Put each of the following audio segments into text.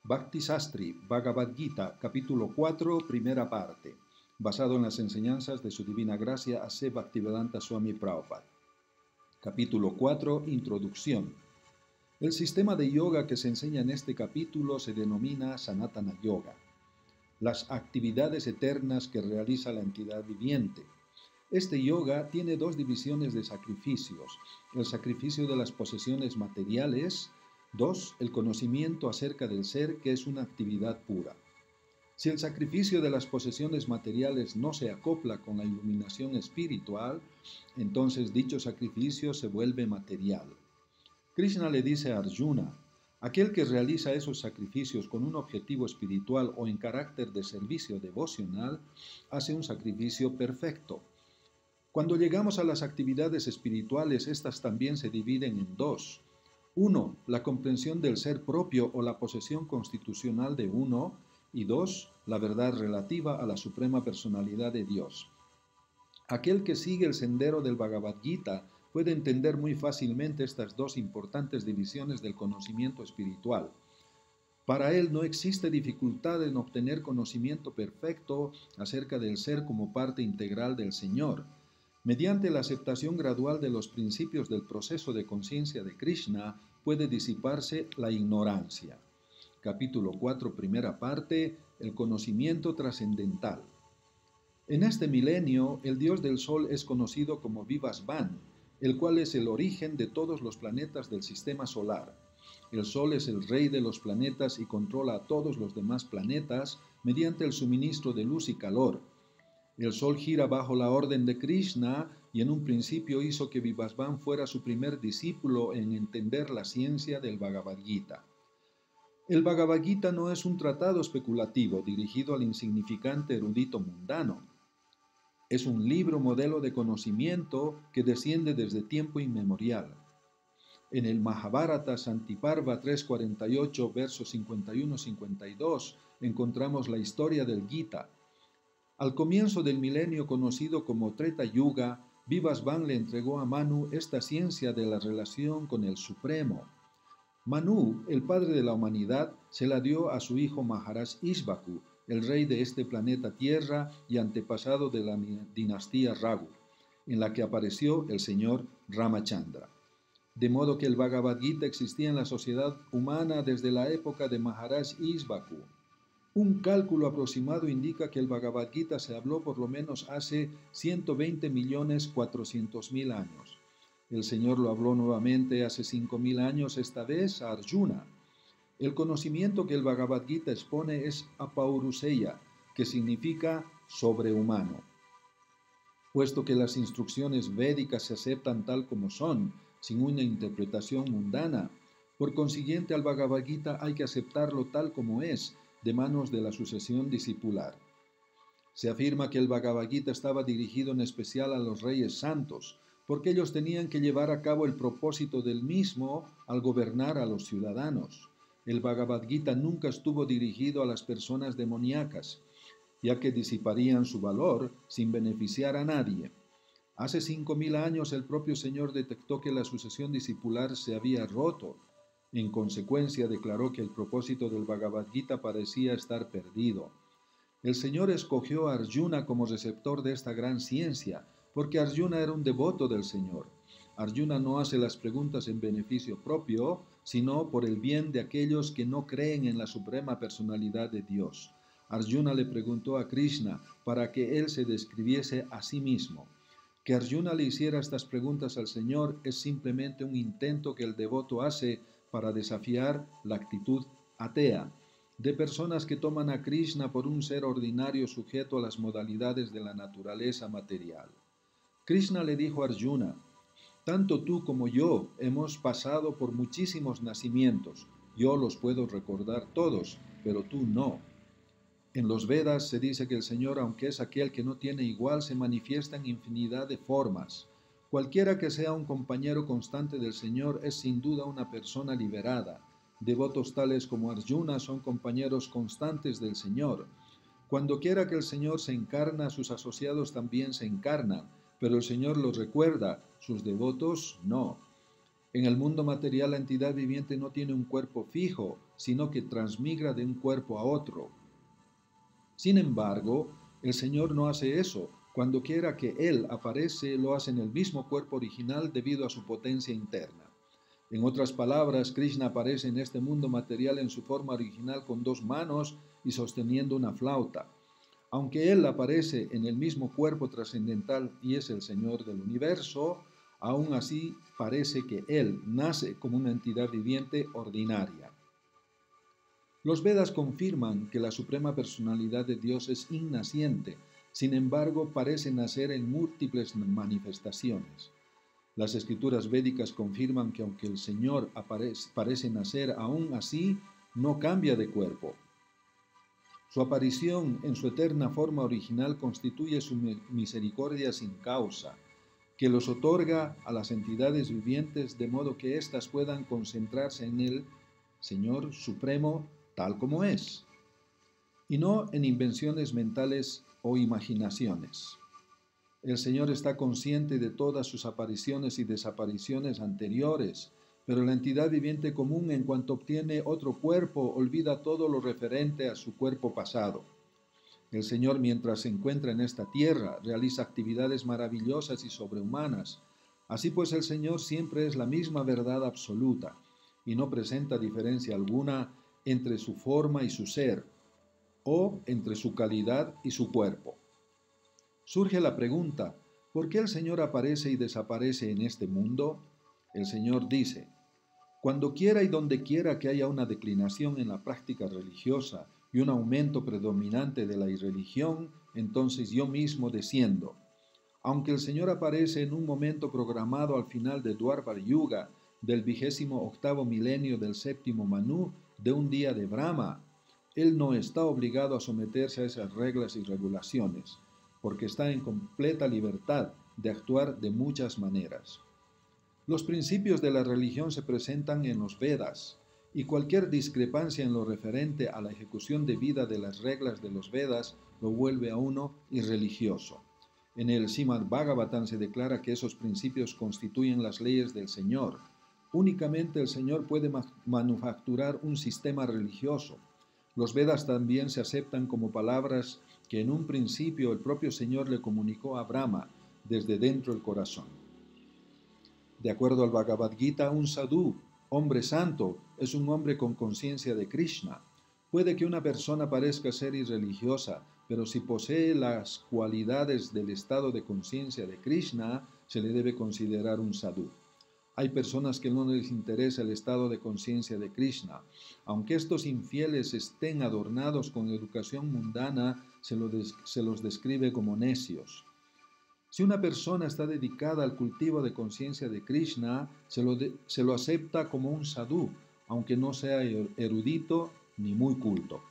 Bhakti Sastri, Bhagavad Gita, capítulo 4, primera parte, basado en las enseñanzas de su Divina Gracia A.C. Bhaktivedanta Swami Prabhupada. Capítulo 4, Introducción. El sistema de yoga que se enseña en este capítulo se denomina Sanatana Yoga, las actividades eternas que realiza la entidad viviente. Este yoga tiene dos divisiones de sacrificios: el sacrificio de las posesiones materiales. 2. El conocimiento acerca del ser, que es una actividad pura. Si el sacrificio de las posesiones materiales no se acopla con la iluminación espiritual, entonces dicho sacrificio se vuelve material. Krishna le dice a Arjuna: aquel que realiza esos sacrificios con un objetivo espiritual o en carácter de servicio devocional, hace un sacrificio perfecto. Cuando llegamos a las actividades espirituales, estas también se dividen en dos. 1. La comprensión del ser propio o la posesión constitucional de uno. Y 2. La verdad relativa a la suprema personalidad de Dios. Aquel que sigue el sendero del Bhagavad Gita puede entender muy fácilmente estas dos importantes divisiones del conocimiento espiritual. Para él no existe dificultad en obtener conocimiento perfecto acerca del ser como parte integral del Señor. Mediante la aceptación gradual de los principios del proceso de conciencia de Krishna, puede disiparse la ignorancia. Capítulo 4, primera parte, el conocimiento trascendental. En este milenio, el dios del sol es conocido como Vivasvan, el cual es el origen de todos los planetas del sistema solar. El sol es el rey de los planetas y controla a todos los demás planetas mediante el suministro de luz y calor. El sol gira bajo la orden de Krishna y en un principio hizo que Vivasvan fuera su primer discípulo en entender la ciencia del Bhagavad Gita. El Bhagavad Gita no es un tratado especulativo dirigido al insignificante erudito mundano. Es un libro modelo de conocimiento que desciende desde tiempo inmemorial. En el Mahabharata Santiparva 3.48, versos 51-52, encontramos la historia del Gita. Al comienzo del milenio conocido como Treta Yuga, Vivasvan le entregó a Manu esta ciencia de la relación con el Supremo. Manu, el padre de la humanidad, se la dio a su hijo Maharaj Ishvaku, el rey de este planeta Tierra y antepasado de la dinastía Raghu, en la que apareció el señor Ramachandra. De modo que el Bhagavad Gita existía en la sociedad humana desde la época de Maharaj Ishvaku. Un cálculo aproximado indica que el Bhagavad Gita se habló por lo menos hace 120.400.000 años. El Señor lo habló nuevamente hace 5.000 años, esta vez a Arjuna. El conocimiento que el Bhagavad Gita expone es apauruseya, que significa sobrehumano. Puesto que las instrucciones védicas se aceptan tal como son, sin una interpretación mundana, por consiguiente al Bhagavad Gita hay que aceptarlo tal como es, de manos de la sucesión discipular. Se afirma que el Bhagavad Gita estaba dirigido en especial a los reyes santos, porque ellos tenían que llevar a cabo el propósito del mismo al gobernar a los ciudadanos. El Bhagavad Gita nunca estuvo dirigido a las personas demoníacas, ya que disiparían su valor sin beneficiar a nadie. Hace 5.000 años el propio Señor detectó que la sucesión discipular se había roto. En consecuencia, declaró que el propósito del Bhagavad Gita parecía estar perdido. El Señor escogió a Arjuna como receptor de esta gran ciencia, porque Arjuna era un devoto del Señor. Arjuna no hace las preguntas en beneficio propio, sino por el bien de aquellos que no creen en la suprema personalidad de Dios. Arjuna le preguntó a Krishna para que él se describiese a sí mismo. Que Arjuna le hiciera estas preguntas al Señor es simplemente un intento que el devoto hace para desafiar la actitud atea de personas que toman a Krishna por un ser ordinario sujeto a las modalidades de la naturaleza material. Krishna le dijo a Arjuna: tanto tú como yo hemos pasado por muchísimos nacimientos. Yo los puedo recordar todos, pero tú no. En los Vedas se dice que el Señor, aunque es aquel que no tiene igual, se manifiesta en infinidad de formas. Cualquiera que sea un compañero constante del Señor es sin duda una persona liberada. Devotos tales como Arjuna son compañeros constantes del Señor. Cuando quiera que el Señor se encarna, sus asociados también se encarnan, pero el Señor los recuerda, sus devotos no. En el mundo material la entidad viviente no tiene un cuerpo fijo, sino que transmigra de un cuerpo a otro. Sin embargo, el Señor no hace eso. Cuando quiera que Él aparece, lo hace en el mismo cuerpo original debido a su potencia interna. En otras palabras, Krishna aparece en este mundo material en su forma original con 2 manos y sosteniendo una flauta. Aunque Él aparece en el mismo cuerpo trascendental y es el Señor del universo, aún así parece que Él nace como una entidad viviente ordinaria. Los Vedas confirman que la suprema personalidad de Dios es innaciente, sin embargo parece nacer en múltiples manifestaciones. Las escrituras védicas confirman que aunque el Señor parece nacer, aún así no cambia de cuerpo. Su aparición en su eterna forma original constituye su misericordia sin causa, que los otorga a las entidades vivientes de modo que éstas puedan concentrarse en el Señor Supremo tal como es, y no en invenciones mentales o imaginaciones. El Señor está consciente de todas sus apariciones y desapariciones anteriores, pero la entidad viviente común, en cuanto obtiene otro cuerpo, olvida todo lo referente a su cuerpo pasado. El Señor, mientras se encuentra en esta tierra, realiza actividades maravillosas y sobrehumanas. Así pues, el Señor siempre es la misma verdad absoluta y no presenta diferencia alguna entre su forma y su ser, o entre su calidad y su cuerpo. Surge la pregunta, ¿por qué el Señor aparece y desaparece en este mundo? El Señor dice, cuando quiera y donde quiera que haya una declinación en la práctica religiosa y un aumento predominante de la irreligión, entonces yo mismo desciendo. Aunque el Señor aparece en un momento programado al final de Dwapara Yuga, del 28º milenio del 7º Manú, de un día de Brahma, Él no está obligado a someterse a esas reglas y regulaciones, porque está en completa libertad de actuar de muchas maneras. Los principios de la religión se presentan en los Vedas, y cualquier discrepancia en lo referente a la ejecución debida de las reglas de los Vedas lo vuelve a uno irreligioso. En el Srimad Bhagavatam se declara que esos principios constituyen las leyes del Señor. Únicamente el Señor puede manufacturar un sistema religioso. Los Vedas también se aceptan como palabras que en un principio el propio Señor le comunicó a Brahma desde dentro del corazón. De acuerdo al Bhagavad Gita, un sadhu, hombre santo, es un hombre con conciencia de Krishna. Puede que una persona parezca ser irreligiosa, pero si posee las cualidades del estado de conciencia de Krishna, se le debe considerar un sadhu. Hay personas que no les interesa el estado de conciencia de Krishna. Aunque estos infieles estén adornados con educación mundana, se los describe como necios. Si una persona está dedicada al cultivo de conciencia de Krishna, se lo acepta como un sadhu, aunque no sea erudito ni muy culto.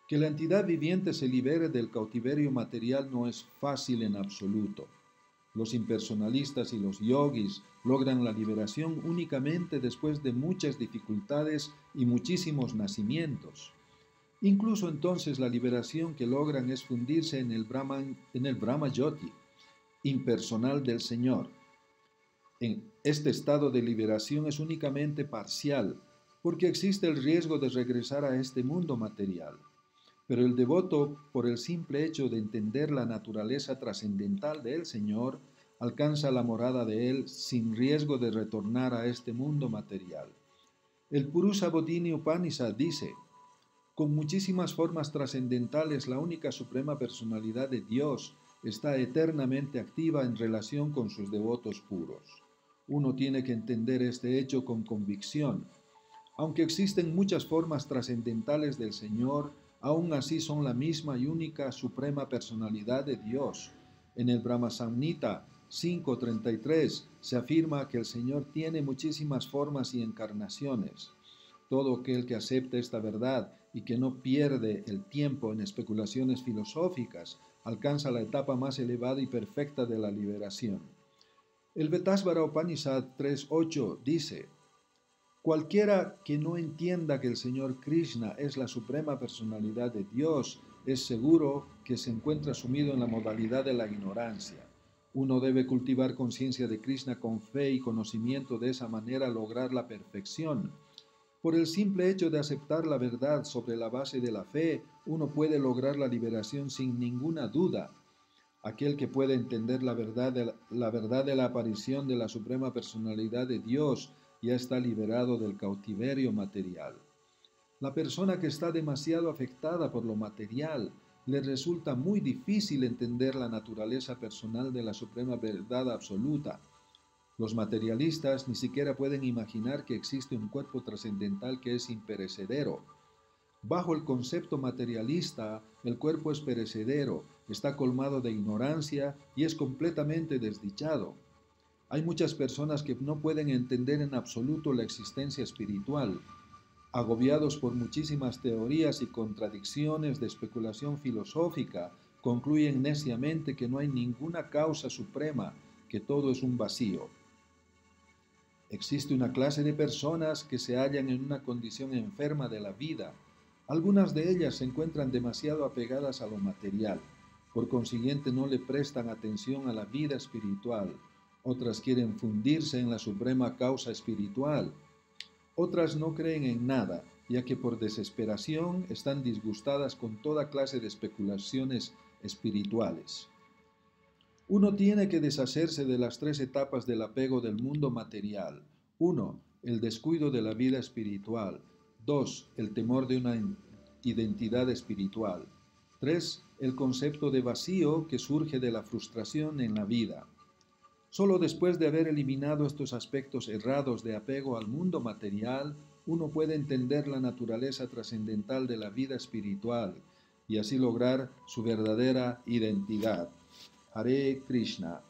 Que la entidad viviente se libere del cautiverio material no es fácil en absoluto. Los impersonalistas y los yogis logran la liberación únicamente después de muchas dificultades y muchísimos nacimientos. Incluso entonces la liberación que logran es fundirse en el Brahma Jyoti, impersonal del Señor. En este estado de liberación es únicamente parcial, porque existe el riesgo de regresar a este mundo material. Pero el devoto, por el simple hecho de entender la naturaleza trascendental del Señor, alcanza la morada de Él sin riesgo de retornar a este mundo material. El Purusha Bodhini Upanishad dice, con muchísimas formas trascendentales, la única suprema personalidad de Dios está eternamente activa en relación con sus devotos puros. Uno tiene que entender este hecho con convicción. Aunque existen muchas formas trascendentales del Señor, aún así son la misma y única suprema personalidad de Dios. En el Brahma Samhita 5.33 se afirma que el Señor tiene muchísimas formas y encarnaciones. Todo aquel que acepta esta verdad y que no pierde el tiempo en especulaciones filosóficas alcanza la etapa más elevada y perfecta de la liberación. El Vetasvara Upanishad 3.8 dice, cualquiera que no entienda que el Señor Krishna es la suprema personalidad de Dios es seguro que se encuentra sumido en la modalidad de la ignorancia. Uno debe cultivar conciencia de Krishna con fe y conocimiento, de esa manera lograr la perfección. Por el simple hecho de aceptar la verdad sobre la base de la fe, uno puede lograr la liberación sin ninguna duda. Aquel que puede entender la verdad de la aparición de la Suprema Personalidad de Dios ya está liberado del cautiverio material. La persona que está demasiado afectada por lo material le resulta muy difícil entender la naturaleza personal de la Suprema Verdad Absoluta. Los materialistas ni siquiera pueden imaginar que existe un cuerpo trascendental que es imperecedero. Bajo el concepto materialista, el cuerpo es perecedero, está colmado de ignorancia y es completamente desdichado. Hay muchas personas que no pueden entender en absoluto la existencia espiritual. Agobiados por muchísimas teorías y contradicciones de especulación filosófica, concluyen neciamente que no hay ninguna causa suprema, que todo es un vacío. Existe una clase de personas que se hallan en una condición enferma de la vida. Algunas de ellas se encuentran demasiado apegadas a lo material, por consiguiente no le prestan atención a la vida espiritual. Otras quieren fundirse en la suprema causa espiritual. Otras no creen en nada, ya que por desesperación están disgustadas con toda clase de especulaciones espirituales. Uno tiene que deshacerse de las tres etapas del apego del mundo material. 1. El descuido de la vida espiritual. 2. El temor de una identidad espiritual. 3. El concepto de vacío que surge de la frustración en la vida. Solo después de haber eliminado estos aspectos errados de apego al mundo material, uno puede entender la naturaleza trascendental de la vida espiritual y así lograr su verdadera identidad. Hare Krishna.